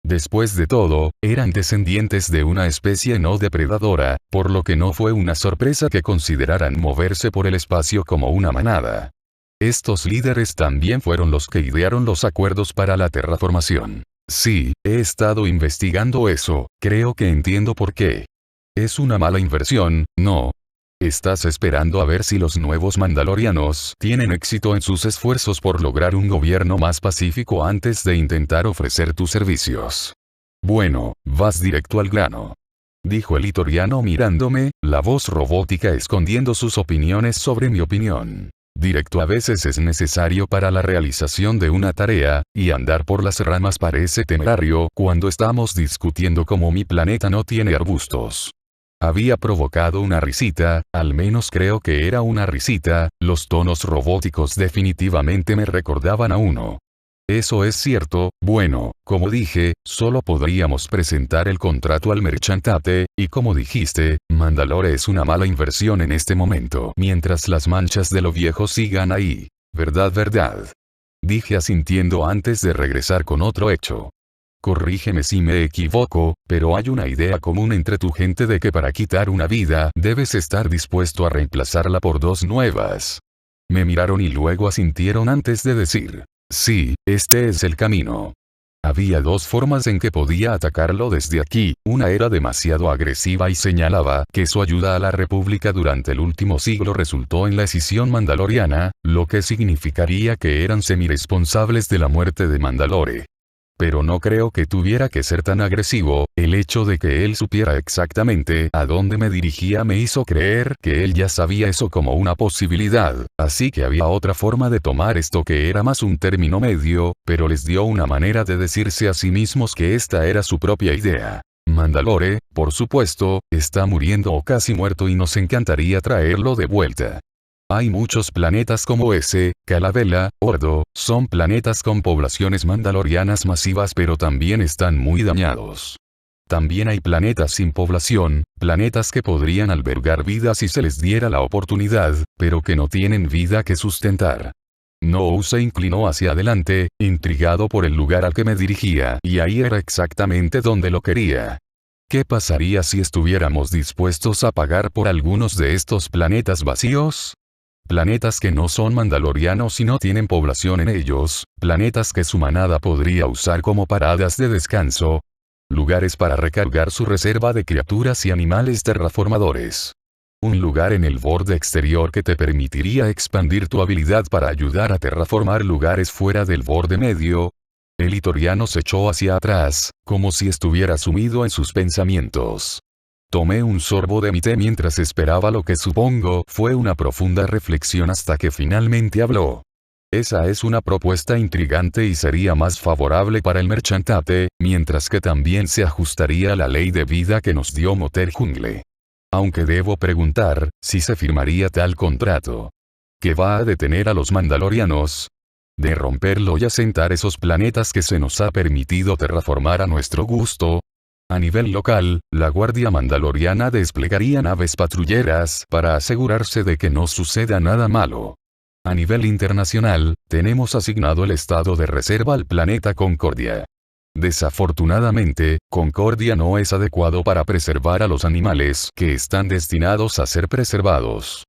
Después de todo, eran descendientes de una especie no depredadora, por lo que no fue una sorpresa que consideraran moverse por el espacio como una manada. Estos líderes también fueron los que idearon los acuerdos para la terraformación. Sí, he estado investigando eso, creo que entiendo por qué. Es una mala inversión, ¿no? Estás esperando a ver si los nuevos mandalorianos tienen éxito en sus esfuerzos por lograr un gobierno más pacífico antes de intentar ofrecer tus servicios. Bueno, vas directo al grano. Dijo el itoriano mirándome, la voz robótica escondiendo sus opiniones sobre mi opinión. Directo a veces es necesario para la realización de una tarea, y andar por las ramas parece temerario cuando estamos discutiendo cómo mi planeta no tiene arbustos. Había provocado una risita, al menos creo que era una risita, los tonos robóticos definitivamente me recordaban a uno. Eso es cierto, bueno, como dije, solo podríamos presentar el contrato al Merchantate, y como dijiste, Mandalore es una mala inversión en este momento, mientras las manchas de lo viejo sigan ahí. ¿Verdad? Dije asintiendo antes de regresar con otro hecho. Corrígeme si me equivoco, pero hay una idea común entre tu gente de que para quitar una vida debes estar dispuesto a reemplazarla por 2 nuevas. Me miraron y luego asintieron antes de decir, sí, este es el camino. Había dos formas en que podía atacarlo desde aquí, una era demasiado agresiva y señalaba que su ayuda a la República durante el último siglo resultó en la escisión mandaloriana, lo que significaría que eran semi-responsables de la muerte de Mandalore. Pero no creo que tuviera que ser tan agresivo, el hecho de que él supiera exactamente a dónde me dirigía me hizo creer que él ya sabía eso como una posibilidad, así que había otra forma de tomar esto que era más un término medio, pero les dio una manera de decirse a sí mismos que esta era su propia idea. Mandalore, por supuesto, está muriendo o casi muerto y nos encantaría traerlo de vuelta. Hay muchos planetas como ese, Calavela, Ordo, son planetas con poblaciones mandalorianas masivas pero también están muy dañados. También hay planetas sin población, planetas que podrían albergar vida si se les diera la oportunidad, pero que no tienen vida que sustentar. No se inclinó hacia adelante, intrigado por el lugar al que me dirigía, y ahí era exactamente donde lo quería. ¿Qué pasaría si estuviéramos dispuestos a pagar por algunos de estos planetas vacíos? Planetas que no son mandalorianos y no tienen población en ellos, planetas que su manada podría usar como paradas de descanso, lugares para recargar su reserva de criaturas y animales terraformadores. Un lugar en el borde exterior que te permitiría expandir tu habilidad para ayudar a terraformar lugares fuera del borde medio. El itoriano se echó hacia atrás, como si estuviera sumido en sus pensamientos. Tomé un sorbo de mi té mientras esperaba lo que supongo fue una profunda reflexión hasta que finalmente habló. Esa es una propuesta intrigante y sería más favorable para el merchantate, mientras que también se ajustaría a la ley de vida que nos dio Moter Jungle. Aunque debo preguntar, si se firmaría tal contrato. ¿Qué va a detener a los mandalorianos? De romperlo y asentar esos planetas que se nos ha permitido terraformar a nuestro gusto. A nivel local, la Guardia Mandaloriana desplegaría naves patrulleras para asegurarse de que no suceda nada malo. A nivel internacional, tenemos asignado el estado de reserva al planeta Concordia. Desafortunadamente, Concordia no es adecuado para preservar a los animales que están destinados a ser preservados.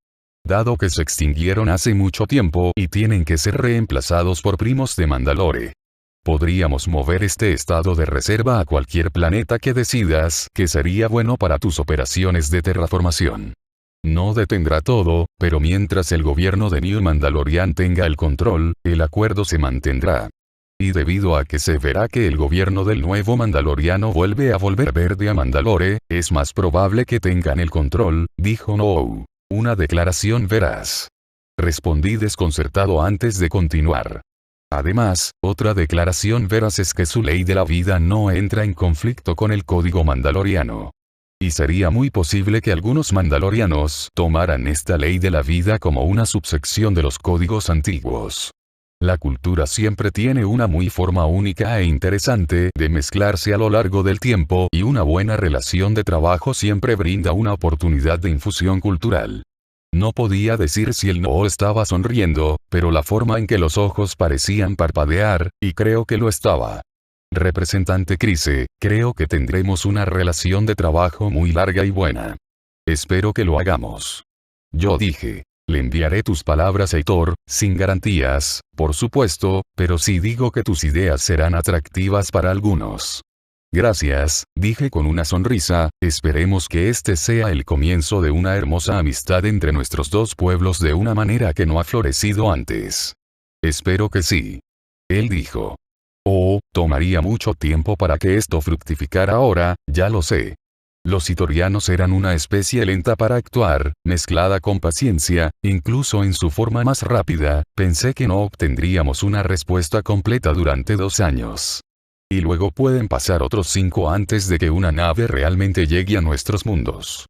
Dado que se extinguieron hace mucho tiempo y tienen que ser reemplazados por primos de Mandalore. Podríamos mover este estado de reserva a cualquier planeta que decidas que sería bueno para tus operaciones de terraformación. No detendrá todo, pero mientras el gobierno de New Mandalorian tenga el control, el acuerdo se mantendrá. Y debido a que se verá que el gobierno del nuevo Mandaloriano vuelve a volver verde a Mandalore, es más probable que tengan el control, dijo No. Una declaración veraz. Respondí desconcertado antes de continuar. Además, otra declaración veraz es que su ley de la vida no entra en conflicto con el código mandaloriano. Y sería muy posible que algunos mandalorianos tomaran esta ley de la vida como una subsección de los códigos antiguos. La cultura siempre tiene una muy forma única e interesante de mezclarse a lo largo del tiempo y una buena relación de trabajo siempre brinda una oportunidad de infusión cultural. No podía decir si el No estaba sonriendo, pero la forma en que los ojos parecían parpadear, y creo que lo estaba. Representante Crise, creo que tendremos una relación de trabajo muy larga y buena. Espero que lo hagamos. Yo dije. Le enviaré tus palabras a Heitor, sin garantías, por supuesto, pero sí digo que tus ideas serán atractivas para algunos. Gracias, dije con una sonrisa, esperemos que este sea el comienzo de una hermosa amistad entre nuestros dos pueblos de una manera que no ha florecido antes. Espero que sí. Él dijo. Oh, tomaría mucho tiempo para que esto fructificara ahora, ya lo sé. Los itorianos eran una especie lenta para actuar, mezclada con paciencia, incluso en su forma más rápida, pensé que no obtendríamos una respuesta completa durante 2 años. Y luego pueden pasar otros 5 antes de que una nave realmente llegue a nuestros mundos.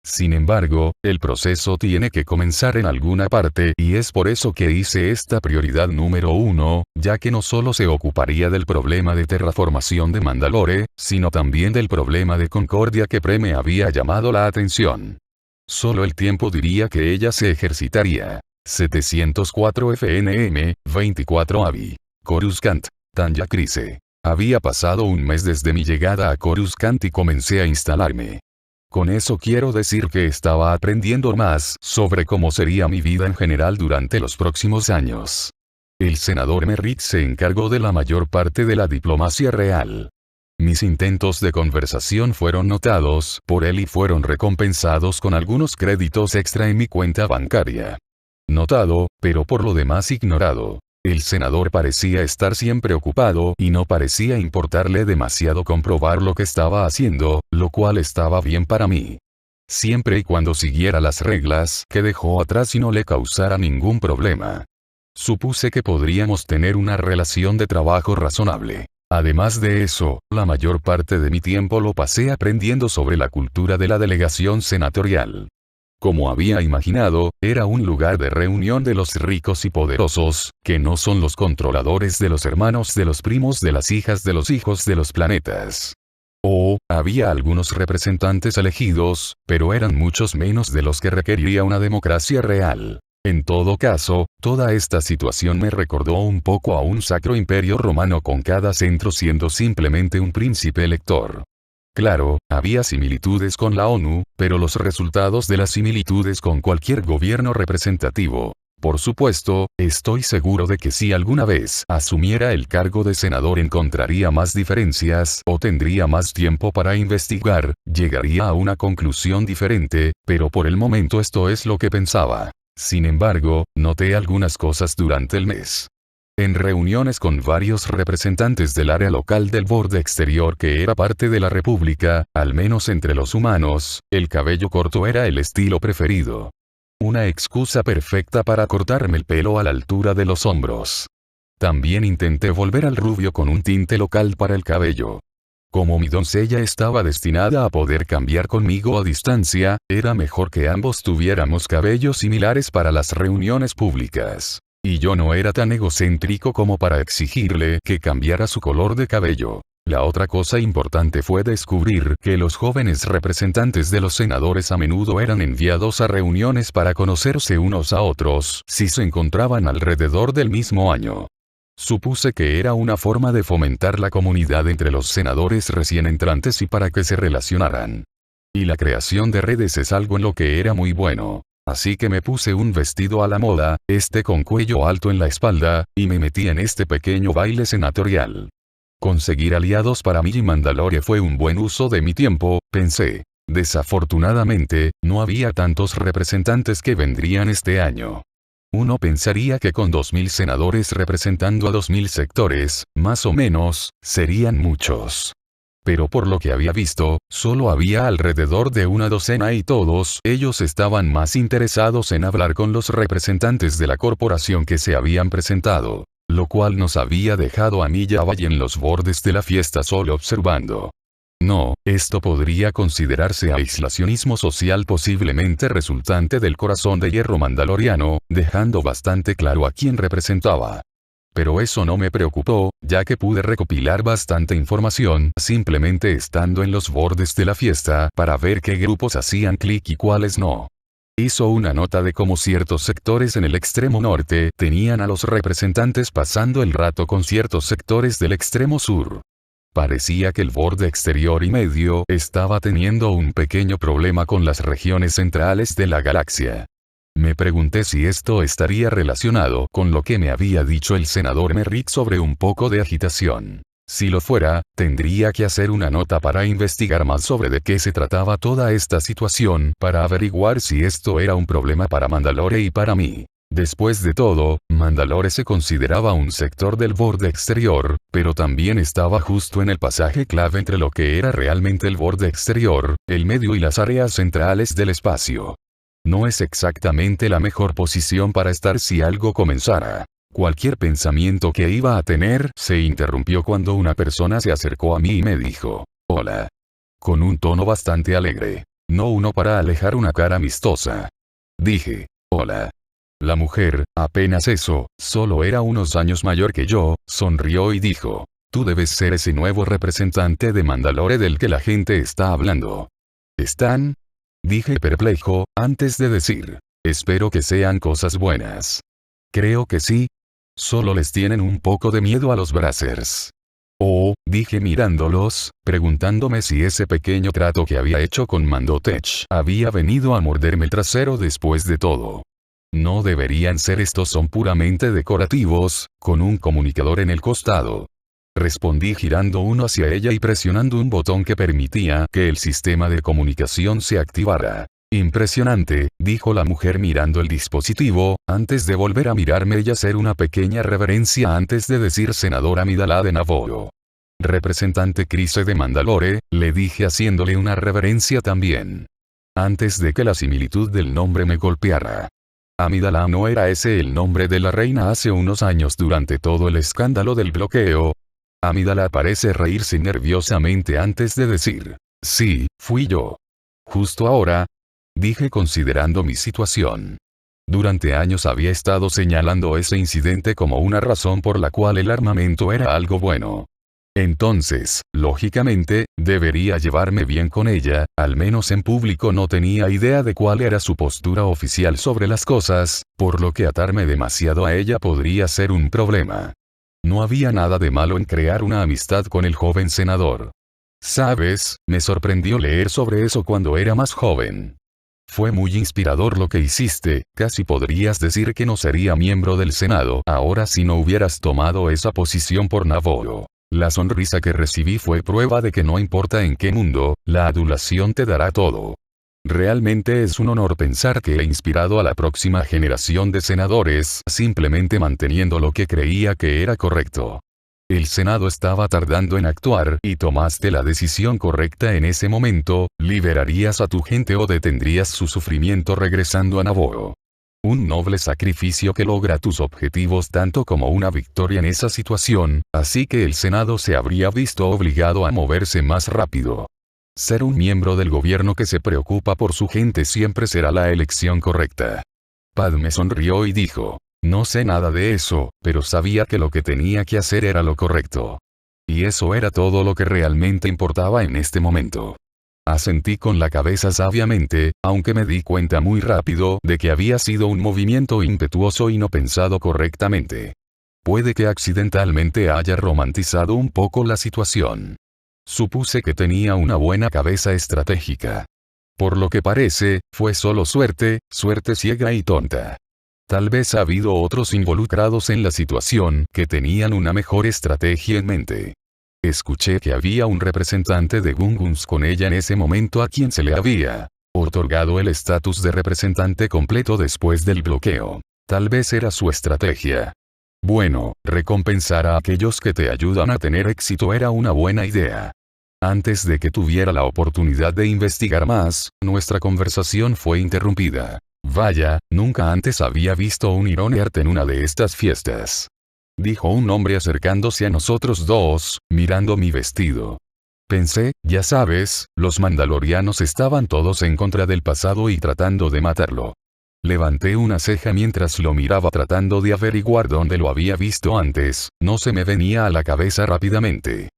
Sin embargo, el proceso tiene que comenzar en alguna parte y es por eso que hice esta prioridad número 1, ya que no solo se ocuparía del problema de terraformación de Mandalore, sino también del problema de Concordia que me había llamado la atención. Solo el tiempo diría que ella se ejercitaría. 704 FNM, 24 AVI. Coruscant, Tanya Crise. Había pasado un mes desde mi llegada a Coruscant y comencé a instalarme. Con eso quiero decir que estaba aprendiendo más sobre cómo sería mi vida en general durante los próximos años. El senador Merritt se encargó de la mayor parte de la diplomacia real. Mis intentos de conversación fueron notados por él y fueron recompensados con algunos créditos extra en mi cuenta bancaria. Notado, pero por lo demás ignorado. El senador parecía estar siempre ocupado y no parecía importarle demasiado comprobar lo que estaba haciendo, lo cual estaba bien para mí. Siempre y cuando siguiera las reglas que dejó atrás y no le causara ningún problema. Supuse que podríamos tener una relación de trabajo razonable. Además de eso, la mayor parte de mi tiempo lo pasé aprendiendo sobre la cultura de la delegación senatorial. Como había imaginado, era un lugar de reunión de los ricos y poderosos, que no son los controladores de los hermanos de los primos de las hijas de los hijos de los planetas. Había algunos representantes elegidos, pero eran muchos menos de los que requeriría una democracia real. En todo caso, toda esta situación me recordó un poco a un sacro imperio romano con cada centro siendo simplemente un príncipe elector. Claro, había similitudes con la ONU, pero los resultados de las similitudes con cualquier gobierno representativo. Por supuesto, estoy seguro de que si alguna vez asumiera el cargo de senador encontraría más diferencias o tendría más tiempo para investigar, llegaría a una conclusión diferente, pero por el momento esto es lo que pensaba. Sin embargo, noté algunas cosas durante el mes. En reuniones con varios representantes del área local del borde exterior que era parte de la República, al menos entre los humanos, el cabello corto era el estilo preferido. Una excusa perfecta para cortarme el pelo a la altura de los hombros. También intenté volver al rubio con un tinte local para el cabello. Como mi doncella estaba destinada a poder cambiar conmigo a distancia, era mejor que ambos tuviéramos cabellos similares para las reuniones públicas. Y yo no era tan egocéntrico como para exigirle que cambiara su color de cabello. La otra cosa importante fue descubrir que los jóvenes representantes de los senadores a menudo eran enviados a reuniones para conocerse unos a otros si se encontraban alrededor del mismo año. Supuse que era una forma de fomentar la comunidad entre los senadores recién entrantes y para que se relacionaran. Y la creación de redes es algo en lo que era muy bueno. Así que me puse un vestido a la moda, con cuello alto en la espalda, y me metí en este pequeño baile senatorial. Conseguir aliados para mí y Mandalore fue un buen uso de mi tiempo, pensé. Desafortunadamente, no había tantos representantes que vendrían este año. Uno pensaría que con 2000 senadores representando a 2000 sectores, más o menos, serían muchos. Pero por lo que había visto, solo había alrededor de una docena y todos ellos estaban más interesados en hablar con los representantes de la corporación que se habían presentado, lo cual nos había dejado a mí y a Bai en los bordes de la fiesta solo observando. No, esto podría considerarse aislacionismo social posiblemente resultante del corazón de hierro mandaloriano, dejando bastante claro a quién representaba. Pero eso no me preocupó, ya que pude recopilar bastante información simplemente estando en los bordes de la fiesta para ver qué grupos hacían clic y cuáles no. Hizo una nota de cómo ciertos sectores en el extremo norte tenían a los representantes pasando el rato con ciertos sectores del extremo sur. Parecía que el borde exterior y medio estaba teniendo un pequeño problema con las regiones centrales de la galaxia. Me pregunté si esto estaría relacionado con lo que me había dicho el senador Merritt sobre un poco de agitación. Si lo fuera, tendría que hacer una nota para investigar más sobre de qué se trataba toda esta situación para averiguar si esto era un problema para Mandalore y para mí. Después de todo, Mandalore se consideraba un sector del borde exterior, pero también estaba justo en el pasaje clave entre lo que era realmente el borde exterior, el medio y las áreas centrales del espacio. No es exactamente la mejor posición para estar si algo comenzara. Cualquier pensamiento que iba a tener se interrumpió cuando una persona se acercó a mí y me dijo, «Hola». Con un tono bastante alegre. No uno para alejar una cara amistosa. Dije, «Hola». La mujer, apenas eso, solo era unos años mayor que yo, sonrió y dijo, «Tú debes ser ese nuevo representante de Mandalore del que la gente está hablando». ¿Están? Dije perplejo, antes de decir, «Espero que sean cosas buenas». «Creo que sí. Solo les tienen un poco de miedo a los Brazzers». «Oh», dije mirándolos, preguntándome si ese pequeño trato que había hecho con Mandotech había venido a morderme el trasero después de todo. No deberían ser, estos son puramente decorativos, con un comunicador en el costado. Respondí girando uno hacia ella y presionando un botón que permitía que el sistema de comunicación se activara. Impresionante, dijo la mujer mirando el dispositivo, antes de volver a mirarme y hacer una pequeña reverencia antes de decir senadora Amidala de Navoro. Representante Crise de Mandalore, le dije haciéndole una reverencia también. Antes de que la similitud del nombre me golpeara. Amidala no era ese el nombre de la reina hace unos años durante todo el escándalo del bloqueo. Amidala parece reírse nerviosamente antes de decir, sí, fui yo. Justo ahora, dije considerando mi situación. Durante años había estado señalando ese incidente como una razón por la cual el armamento era algo bueno. Entonces, lógicamente, debería llevarme bien con ella, al menos en público no tenía idea de cuál era su postura oficial sobre las cosas, por lo que atarme demasiado a ella podría ser un problema. No había nada de malo en crear una amistad con el joven senador. ¿Sabes? Me sorprendió leer sobre eso cuando era más joven. Fue muy inspirador lo que hiciste, casi podrías decir que no sería miembro del Senado ahora si no hubieras tomado esa posición por Navoro. La sonrisa que recibí fue prueba de que no importa en qué mundo, la adulación te dará todo. Realmente es un honor pensar que he inspirado a la próxima generación de senadores simplemente manteniendo lo que creía que era correcto. El Senado estaba tardando en actuar y tomaste la decisión correcta en ese momento, liberarías a tu gente o detendrías su sufrimiento regresando a Navoro. Un noble sacrificio que logra tus objetivos tanto como una victoria en esa situación, así que el Senado se habría visto obligado a moverse más rápido. Ser un miembro del gobierno que se preocupa por su gente siempre será la elección correcta. Padme sonrió y dijo, no sé nada de eso, pero sabía que lo que tenía que hacer era lo correcto. Y eso era todo lo que realmente importaba en este momento. Asentí con la cabeza sabiamente, aunque me di cuenta muy rápido de que había sido un movimiento impetuoso y no pensado correctamente. Puede que accidentalmente haya romantizado un poco la situación. Supuse que tenía una buena cabeza estratégica. Por lo que parece, fue solo suerte, suerte ciega y tonta. Tal vez ha habido otros involucrados en la situación que tenían una mejor estrategia en mente. Escuché que había un representante de Gunguns con ella en ese momento a quien se le había otorgado el estatus de representante completo después del bloqueo. Tal vez era su estrategia. Bueno, recompensar a aquellos que te ayudan a tener éxito era una buena idea. Antes de que tuviera la oportunidad de investigar más, nuestra conversación fue interrumpida. Vaya, nunca antes había visto un Ironeart en una de estas fiestas. Dijo un hombre acercándose a nosotros dos, mirando mi vestido. Pensé, ya sabes, los mandalorianos estaban todos en contra del pasado y tratando de matarlo. Levanté una ceja mientras lo miraba tratando de averiguar dónde lo había visto antes, no se me venía a la cabeza rápidamente.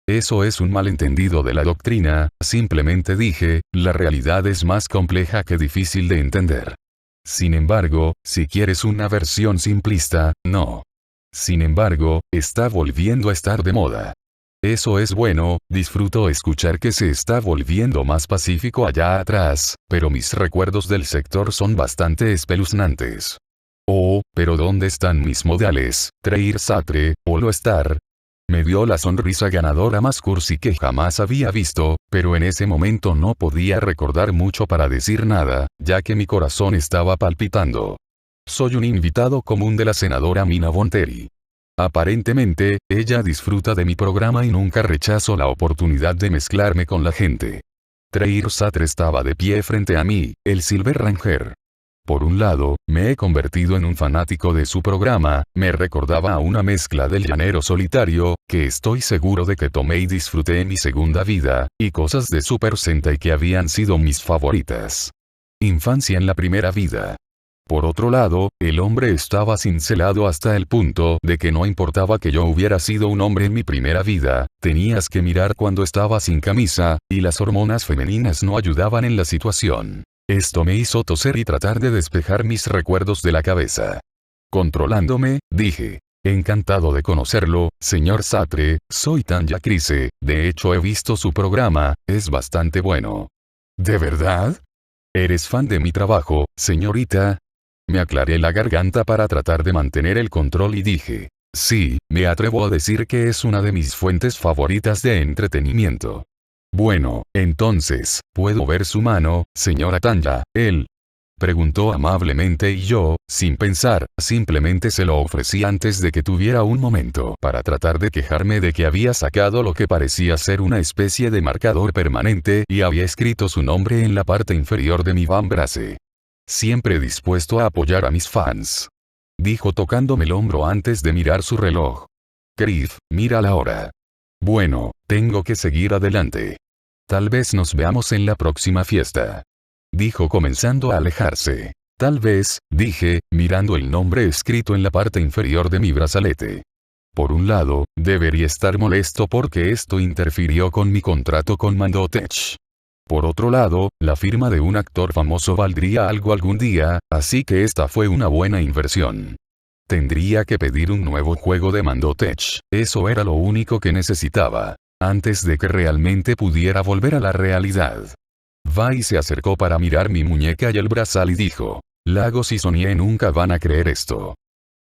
Eso es un malentendido de la doctrina, simplemente dije, la realidad es más compleja que difícil de entender. Sin embargo, si quieres una versión simplista, no. Sin embargo, está volviendo a estar de moda. Eso es bueno, disfruto escuchar que se está volviendo más pacífico allá atrás, pero mis recuerdos del sector son bastante espeluznantes. Oh, pero ¿dónde están mis modales, Treir Satre, o Star? Me dio la sonrisa ganadora más cursi que jamás había visto, pero en ese momento no podía recordar mucho para decir nada, ya que mi corazón estaba palpitando. Soy un invitado común de la senadora Mina Bonteri. Aparentemente, ella disfruta de mi programa y nunca rechazo la oportunidad de mezclarme con la gente. Treir Satre estaba de pie frente a mí, el Silver Ranger. Por un lado, me he convertido en un fanático de su programa, me recordaba a una mezcla del llanero solitario, que estoy seguro de que tomé y disfruté en mi segunda vida, y cosas de Super Sentai que habían sido mis favoritas. Infancia en la primera vida. Por otro lado, el hombre estaba cincelado hasta el punto de que no importaba que yo hubiera sido un hombre en mi primera vida, tenías que mirar cuando estaba sin camisa, y las hormonas femeninas no ayudaban en la situación. Esto me hizo toser y tratar de despejar mis recuerdos de la cabeza. Controlándome, dije. Encantado de conocerlo, señor Satre, soy Tanya Crise, de hecho he visto su programa, es bastante bueno. ¿De verdad? ¿Eres fan de mi trabajo, señorita? Me aclaré la garganta para tratar de mantener el control y dije, sí, me atrevo a decir que es una de mis fuentes favoritas de entretenimiento. Bueno, entonces, ¿puedo ver su mano, señora Tanya? Él preguntó amablemente y yo, sin pensar, simplemente se lo ofrecí antes de que tuviera un momento para tratar de quejarme de que había sacado lo que parecía ser una especie de marcador permanente y había escrito su nombre en la parte inferior de mi vambrace. Siempre dispuesto a apoyar a mis fans, dijo tocándome el hombro antes de mirar su reloj. Cliff, mira la hora. Bueno, tengo que seguir adelante. Tal vez nos veamos en la próxima fiesta, dijo comenzando a alejarse. Tal vez, dije, mirando el nombre escrito en la parte inferior de mi brazalete. Por un lado, debería estar molesto porque esto interfirió con mi contrato con Mandotech. Por otro lado, la firma de un actor famoso valdría algo algún día, así que esta fue una buena inversión. Tendría que pedir un nuevo juego de Mandotech, eso era lo único que necesitaba, antes de que realmente pudiera volver a la realidad. Vi se acercó para mirar mi muñeca y el brazal y dijo, Lagos y Sonia nunca van a creer esto.